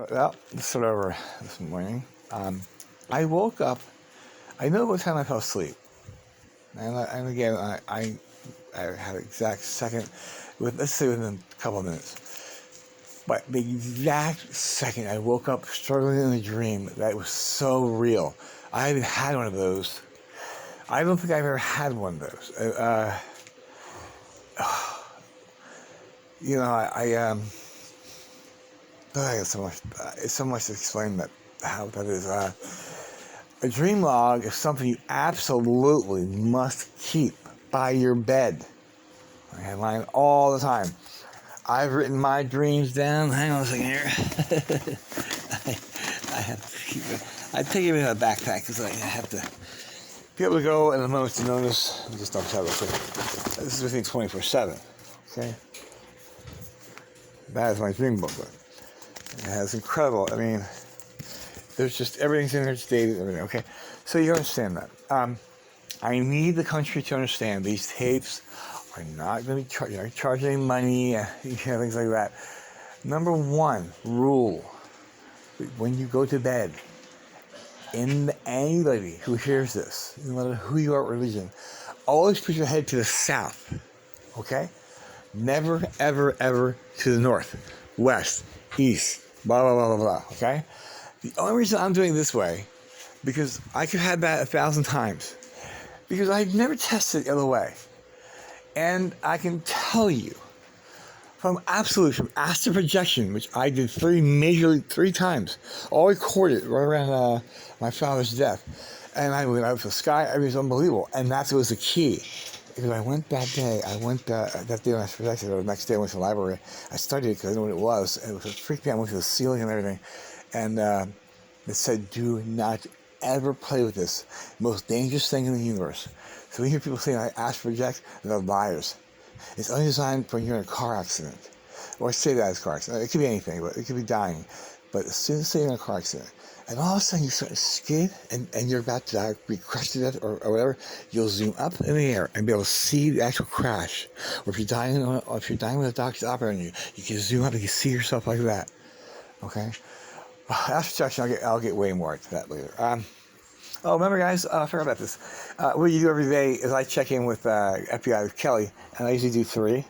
Well, this is over this morning. I woke up. I know what time I fell asleep, and again, I had an exact second. Let's say within a couple of minutes. But the exact second I woke up, struggling in a dream that was so real. I haven't had one of those. I don't think I've ever had one of those. I got so much. It's so much to explain how that is. A dream log is something you absolutely must keep by your bed. I have mine all the time. I've written my dreams down. Hang on a second here. I have to keep it. I take it in a backpack because I have to be able to go in a moment's notice. Let me just double check real quick. This is with me 24/7. Okay. That is my dream booklet. It has incredible. I mean, there's just everything's in there. It's dated. Everything. Okay. So you understand that. I need the country to understand these tapes are not going to be charging money, things like that. Number one rule: when you go to bed, anybody who hears this, no matter who you are, religion, always put your head to the south. Okay? Never, ever, ever to the north, west, east, blah, blah, blah, blah, blah. Okay? The only reason I'm doing it this way, because I could have that 1,000 times, because I've never tested the other way. And I can tell you, from astral projection, which I did three times, all recorded right around my father's death. And I went out to the sky, it was unbelievable. And that was the key. Because I went that day, that day when I was projected, or the next day I went to the library. I studied it because I didn't know what it was. And it was freaked me out. I went to the ceiling and everything. And it said, do not ever play with this. Most dangerous thing in the universe. So we hear people saying I astral project, they're liars. It's only designed for when you're in a car accident. Or I say that as a car accident. It could be anything, but it could be dying. But as soon as you're in a car accident, and all of a sudden you start to skid, and you're about to die, be crushed to death, or whatever, you'll zoom up in the air and be able to see the actual crash. Or if you're dying with a doctor's operating on you, you can zoom up and you can see yourself like that. Okay? Astral projection, I'll get way more into that later. Remember, guys, I forgot about this. What you do every day is I check in with FBI with Kelly, and I usually do 3.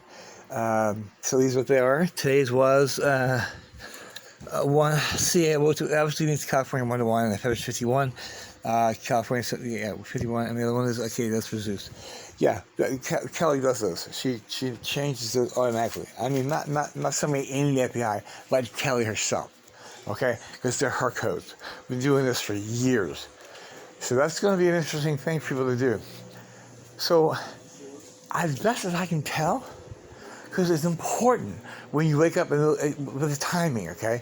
So these are what they are. Today's was one. See, obviously means California 1-1, and the Federal 51. California 51, and the other one is that's for Zeus. Yeah, Kelly does those. She changes those automatically. I mean, not somebody in the FBI, but Kelly herself. Okay, because they're her codes. We've been doing this for years. So that's going to be an interesting thing for people to do. So, as best as I can tell, because it's important when you wake up with the timing, okay?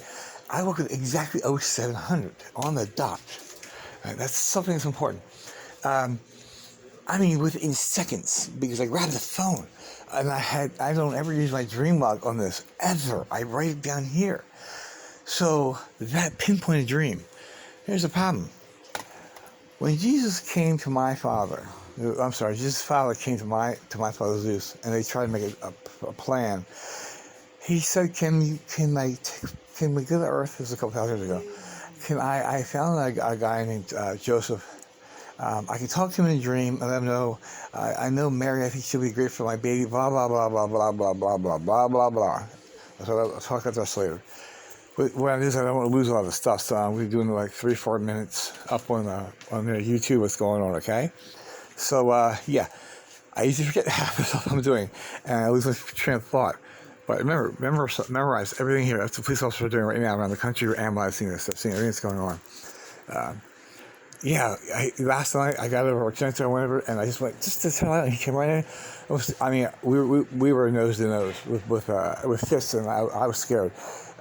I woke up exactly 0700 on the dot. That's something that's important. Within seconds, because I grabbed the phone, and I don't ever use my dream log on this, ever. I write it down here. So, that pinpointed dream, here's the problem. When Jesus came to my father, Jesus' father came to my father Zeus, and they tried to make a plan. He said, "Can we go to Earth?" This was a couple thousand years ago. I found a guy named Joseph. I can talk to him in a dream and let him know. I know Mary. I think she'll be great for my baby. Blah blah blah blah blah blah blah blah blah blah blah. So I'll talk about this later. But what I do is I don't want to lose a lot of stuff, so I'm going to be doing like 3-4 minutes up on their YouTube what's going on, okay? So, I usually forget half the stuff I'm doing, and I lose my train of thought. But memorize everything here. That's what police officers are doing right now around the country. We're analyzing this stuff, seeing everything that's going on. Last night I got over Argento or whatever, and I just went, just to tell him, he came right in. We were nose to nose with fists, and I was scared.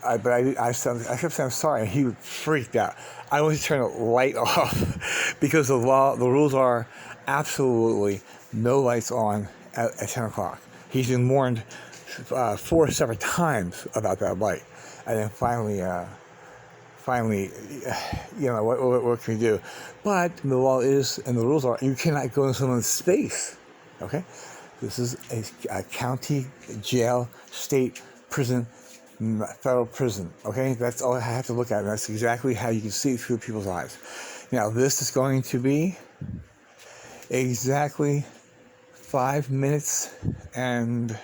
I kept saying I'm sorry, and he freaked out. I always turn the light off because the rules are absolutely no lights on at 10 o'clock. He's been warned 4 separate times about that light, and then finally, what can we do? But the law is, and the rules are, you cannot go into someone's space. Okay, this is a county jail, state prison federal prison. Okay, that's all I have to look at. And that's exactly how you can see it through people's eyes. Now, this is going to be exactly 5 minutes and